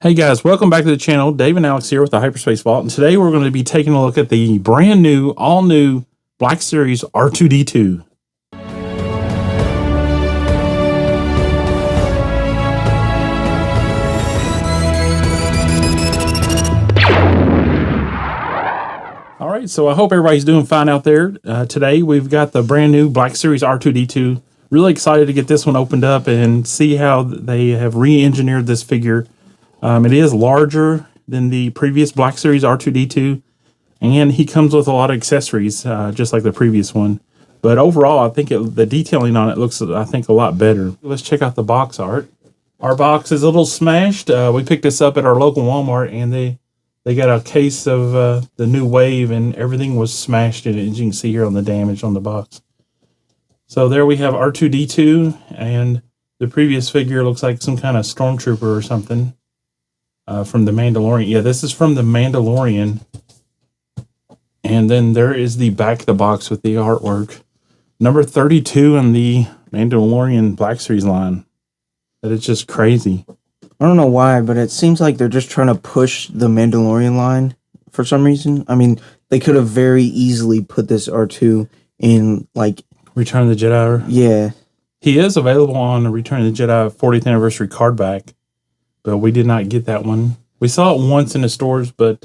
Hey guys, welcome back to the channel. Dave and Alex here with the Hyperspace Vault, and today we're going to be taking a look at the brand new, all new Black Series R2-D2. All right, so I hope everybody's doing fine out there. Today we've got the brand new Black Series R2-D2. Really excited to get this one opened up and see how they have re-engineered this figure. It is larger than the previous Black Series R2-D2, and he comes with a lot of accessories, just like the previous one. But overall, I think the detailing on it looks, I think, a lot better. Let's check out the box art. Our box is a little smashed. We picked this up at our local Walmart, and they got a case of the new wave, and everything was smashed in it, as you can see here on the damage on the box. So there we have R2-D2, and the previous figure looks like some kind of stormtrooper or something. From the Mandalorian. Yeah, this is from the Mandalorian. And then there is the back of the box with the artwork. Number 32 in the Mandalorian Black Series line. That is just crazy. I don't know why, but it seems like they're just trying to push the Mandalorian line for some reason. I mean, they could have very easily put this R2 in, like... Return of the Jedi. Yeah. He is available on the Return of the Jedi 40th Anniversary card back. But we did not get that one. We saw it once in the stores, but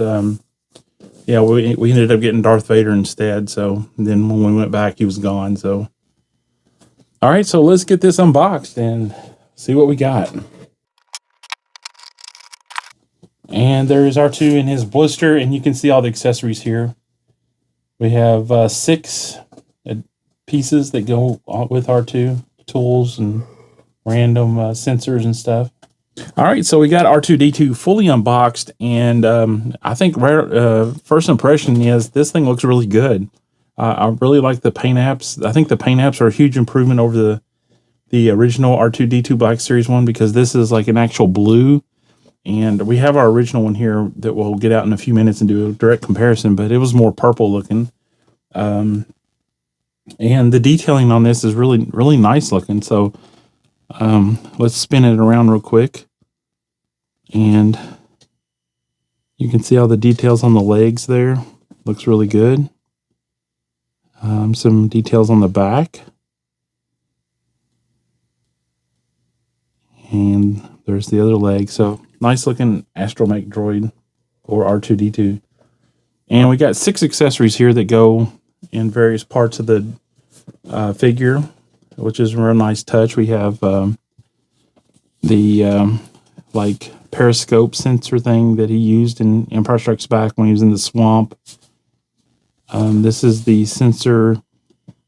yeah, we ended up getting Darth Vader instead. So then when we went back, he was gone. So, all right, so let's get this unboxed and see what we got. And there is R2 in his blister, and you can see all the accessories here. We have 6 pieces that go with R2, tools and random sensors and stuff. All right, so we got R2-D2 fully unboxed, and I think first impression is this thing looks really good. I really like the paint apps. I think the paint apps are a huge improvement over the original R2-D2 Black Series one, because this is like an actual blue, and we have our original one here that we'll get out in a few minutes and do a direct comparison, but it was more purple looking. And the detailing on this is really, really nice looking, so let's spin it around real quick. And you can see all the details on the legs there. Looks really good. Some details on the back. And there's the other leg. So nice looking astromech droid or R2-D2. And we got 6 accessories here that go in various parts of the figure, which is a real nice touch. We have like periscope sensor thing that he used in Empire Strikes Back when he was in the swamp. This is the sensor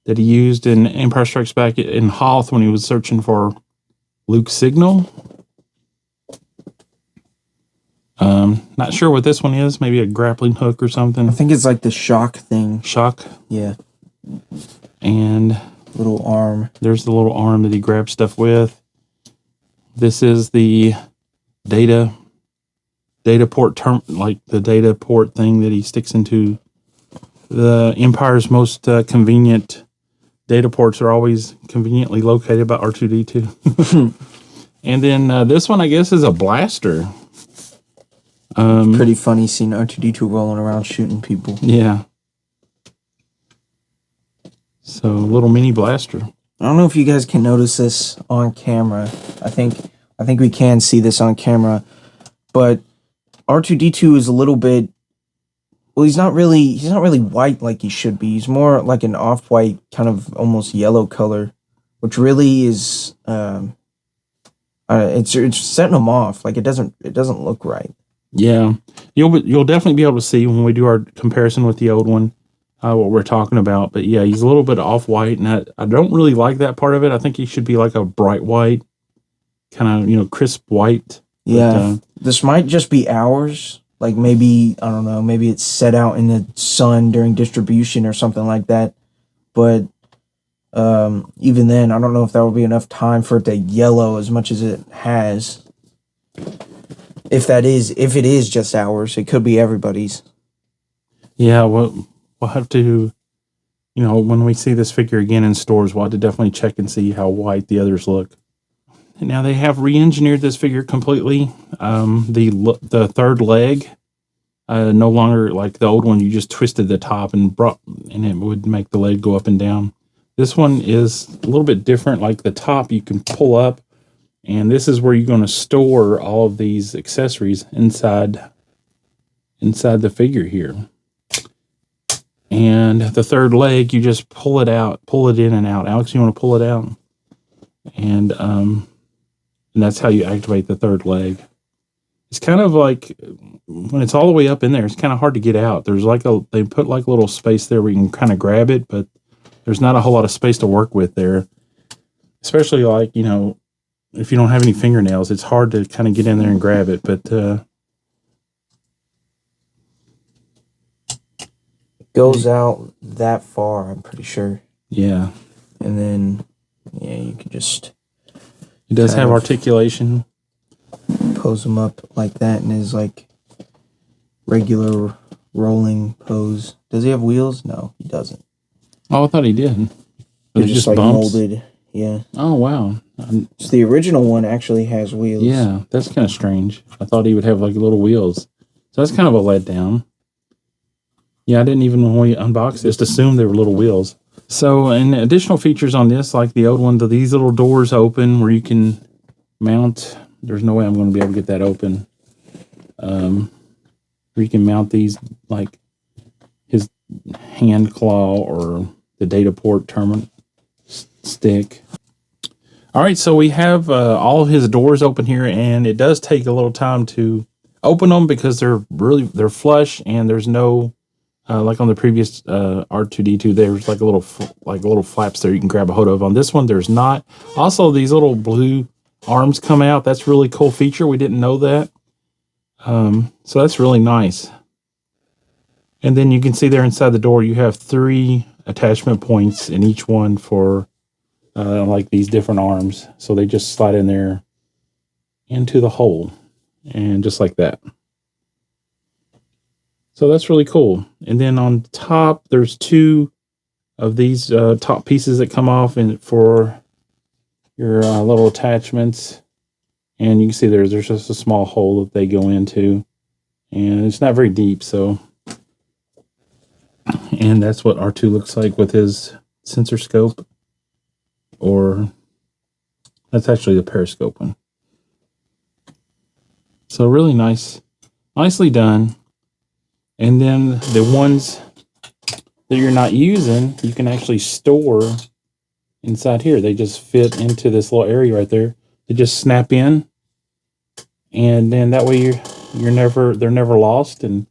that he used in Empire Strikes Back in Hoth when he was searching for Luke's signal. Not sure what this one is. Maybe a grappling hook or something. I think it's like the shock thing. Shock? Yeah. And little arm. There's the little arm that he grabs stuff with. This is the data port like the data port thing that he sticks into. The Empire's most convenient data ports are always conveniently located by R2-D2. And then this one, I guess, is a blaster. Pretty funny seeing R2-D2 rolling around shooting people. Yeah. So, a little mini blaster. I don't know if you guys can notice this on camera. I think we can see this on camera, but R2-D2 is a little bit, well, he's not really white like he should be. He's more like an off-white, kind of almost yellow color, which really is it's setting him off. Like it doesn't look right. Yeah, you'll definitely be able to see when we do our comparison with the old one what we're talking about. But yeah, he's a little bit off-white, and I don't really like that part of it. I think he should be like a bright white, kind of, crisp white. Yeah, but, this might just be ours. Like maybe, I don't know, maybe it's set out in the sun during distribution or something like that. But even then, I don't know if that would be enough time for it to yellow as much as it has. If it is just ours, it could be everybody's. Yeah, we'll have to, when we see this figure again in stores, we'll have to definitely check and see how white the others look. Now they have re-engineered this figure completely. The third leg, no longer like the old one. You just twisted the top and it would make the leg go up and down. This one is a little bit different. Like the top, you can pull up, and this is where you're going to store all of these accessories inside the figure here. And the third leg, you just pull it in and out. Alex, you want to pull it out? And that's how you activate the third leg. It's kind of like when it's all the way up in there, it's kind of hard to get out. There's like they put like a little space there where you can kind of grab it, but there's not a whole lot of space to work with there. Especially like, you know, if you don't have any fingernails, it's hard to kind of get in there and grab it. But goes out that far, I'm pretty sure. Yeah. And then, yeah, you can just... It does have articulation. Pose him up like that in his, like, regular rolling pose. Does he have wheels? No, he doesn't. Oh, I thought he did. They're just like bumps? Molded. Yeah. Oh, wow. So the original one actually has wheels. Yeah, that's kind of strange. I thought he would have, like, little wheels. So that's kind of a letdown. Yeah, I didn't even, when we unboxed it, just assumed they were little wheels. So, and additional features on this, like the old one, these little doors open where you can mount. There's no way I'm going to be able to get that open. Where you can mount these, like his hand claw or the data port terminal stick. All right, so we have all of his doors open here, and it does take a little time to open them because they're flush, and there's no like on the previous R2-D2, there's like a little flaps there you can grab a hold of. On this one, there's not. Also, these little blue arms come out. That's a really cool feature. We didn't know that. So that's really nice. And then you can see there inside the door, you have 3 attachment points in each one for like these different arms. So they just slide in there into the hole, and just like that. So that's really cool. And then on top, there's 2 of these top pieces that come off for your little attachments. And you can see there's just a small hole that they go into. And it's not very deep, so. And that's what R2 looks like with his sensor scope. Or that's actually the periscope one. So really nice. Nicely done. And then the ones that you're not using, you can actually store inside here. They just fit into this little area right there. They just snap in, and then that way they're never lost, and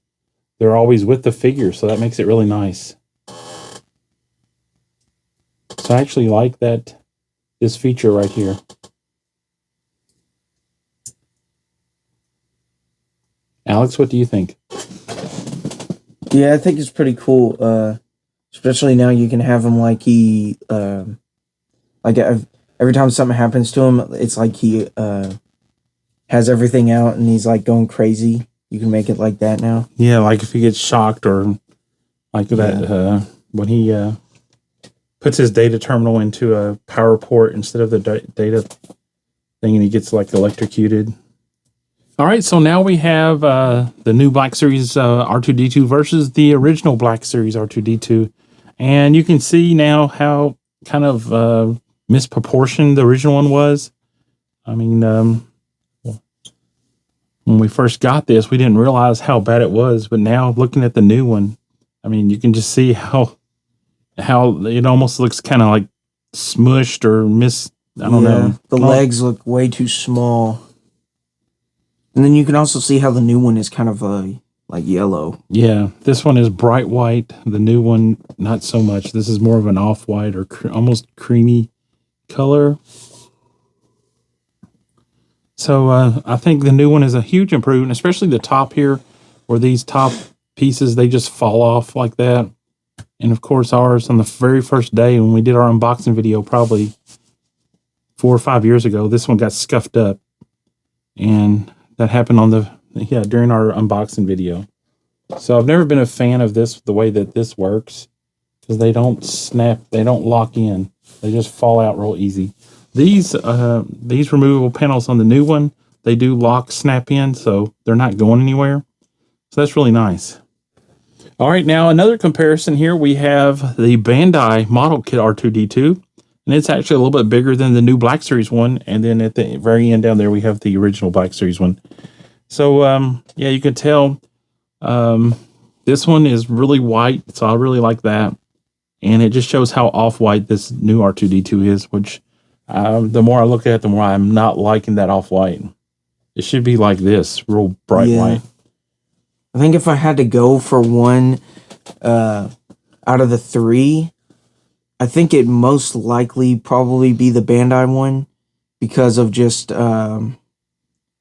they're always with the figure. So that makes it really nice. So I actually like this feature right here. Alex, what do you think? Yeah, I think it's pretty cool. Especially now you can have him like he, like every time something happens to him, it's like he has everything out and he's like going crazy. You can make it like that now. Yeah, like if he gets shocked or like that when he puts his data terminal into a power port instead of the data thing, and he gets like electrocuted. All right, so now we have the new Black Series R2-D2 versus the original Black Series R2-D2. And you can see now how kind of misproportioned the original one was. I mean, when we first got this, we didn't realize how bad it was. But now looking at the new one, I mean, you can just see how it almost looks kind of like smushed or I don't know. The legs look way too small. And then you can also see how the new one is kind of like yellow. Yeah, this one is bright white. The new one, not so much. This is more of an off-white or almost creamy color. So I think the new one is a huge improvement, especially the top here, where these top pieces, they just fall off like that. And of course, ours on the very first day when we did our unboxing video, probably 4 or 5 years ago, this one got scuffed up. And that happened during our unboxing video. So I've never been a fan of this, the way that this works, because they don't snap, they don't lock in. They just fall out real easy. These removable panels on the new one, they do lock snap in, so they're not going anywhere. So that's really nice. All right, now another comparison here. We have the Bandai model kit R2-D2, and it's actually a little bit bigger than the new Black Series one. And then at the very end down there, we have the original Black Series one. So yeah, you can tell this one is really white, so I really like that. And it just shows how off-white this new R2-D2 is, which the more I look at it, the more I'm not liking that off-white. It should be like this, real bright white. I think if I had to go for one out of the three, I think it most likely probably be the Bandai one because of just, I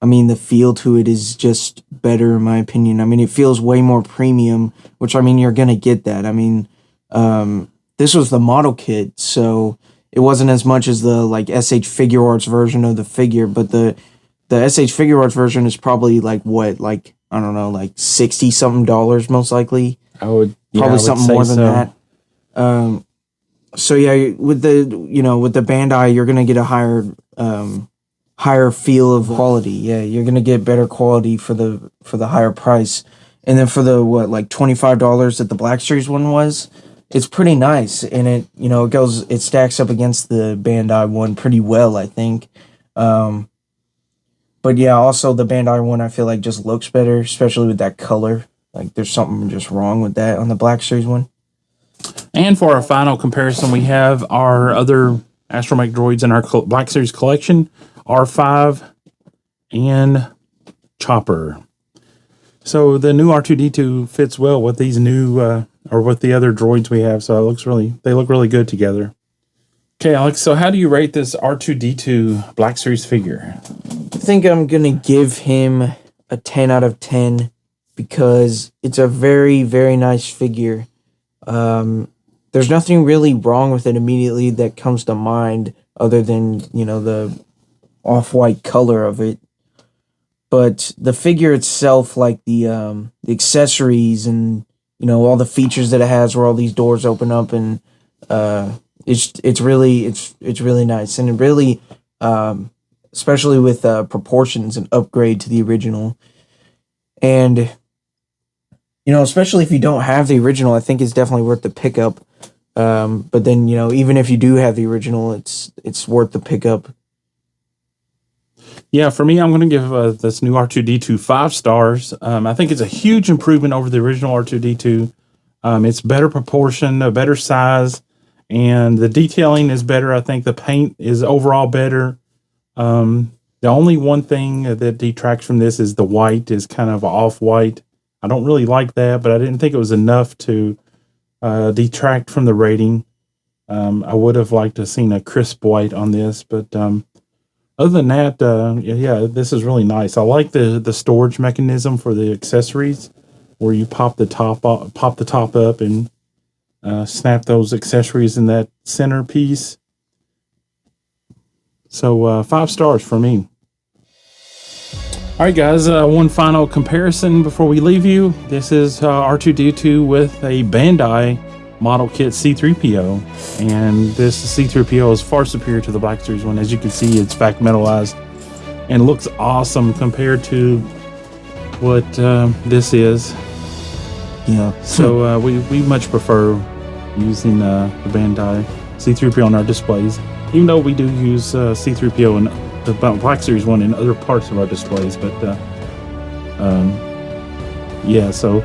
mean, the feel to it is just better in my opinion. I mean, it feels way more premium, which, I mean, you're going to get that. I mean, this was the model kit, so it wasn't as much as the, like, SH Figure Arts version of the figure, but the SH Figure Arts version is probably, like, what, like, I don't know, like $60-something most likely. Probably something more than that. So yeah, with the Bandai, you're gonna get a higher feel of quality. Yeah, you're gonna get better quality for the higher price. And then for the like $25 that the Black Series one was, it's pretty nice, and it stacks up against the Bandai one pretty well, I think. But yeah, also the Bandai one I feel like just looks better, especially with that color. Like there's something just wrong with that on the Black Series one. And for our final comparison, we have our other astromech droids in our Black Series collection, R5 and Chopper. So the new R2-D2 fits well with these new, or with the other droids we have. So they look really good together. Okay, Alex, so how do you rate this R2-D2 Black Series figure? I think I'm going to give him a 10 out of 10 because it's a very, very nice figure. There's nothing really wrong with it immediately that comes to mind other than, the off-white color of it. But the figure itself, like the accessories and, all the features that it has where all these doors open up and it's really nice, and it really especially with proportions, an upgrade to the original. And especially if you don't have the original, I think it's definitely worth the pickup. But then even if you do have the original, it's worth the pickup. Yeah, for me, I'm going to give this new R2-D2 5 stars. I think it's a huge improvement over the original R2-D2. It's better proportion, a better size, and the detailing is better. I think the paint is overall better. The only one thing that detracts from this is the white is kind of off-white. I don't really like that, but I didn't think it was enough to detract from the rating. I would have liked to have seen a crisp white on this, but other than that, yeah, this is really nice. I like the storage mechanism for the accessories, where you pop the top up and snap those accessories in that center piece. So 5 stars for me. All right, guys, one final comparison before we leave you. This is R2-D2 with a Bandai model kit C-3PO, and this C-3PO is far superior to the Black Series one. As you can see, it's back metallized and looks awesome compared to what this is. Yeah. So we much prefer using the Bandai C-3PO on our displays, even though we do use C-3PO in the Black Series one in other parts of our displays. But yeah, so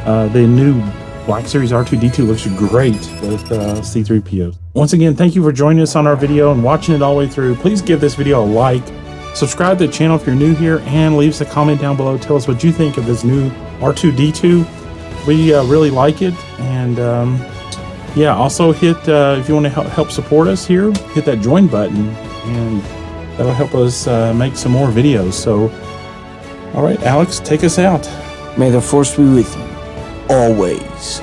the new Black Series R2-D2 looks great with C-3PO. Once again, thank you for joining us on our video and watching it all the way through. Please give this video a like, subscribe to the channel if you're new here, and leave us a comment down below. Tell us what you think of this new R2-D2. We really like it, and yeah, also hit, if you want to help support us here, hit that join button, and that'll help us make some more videos. So, all right, Alex, take us out. May the Force be with you always.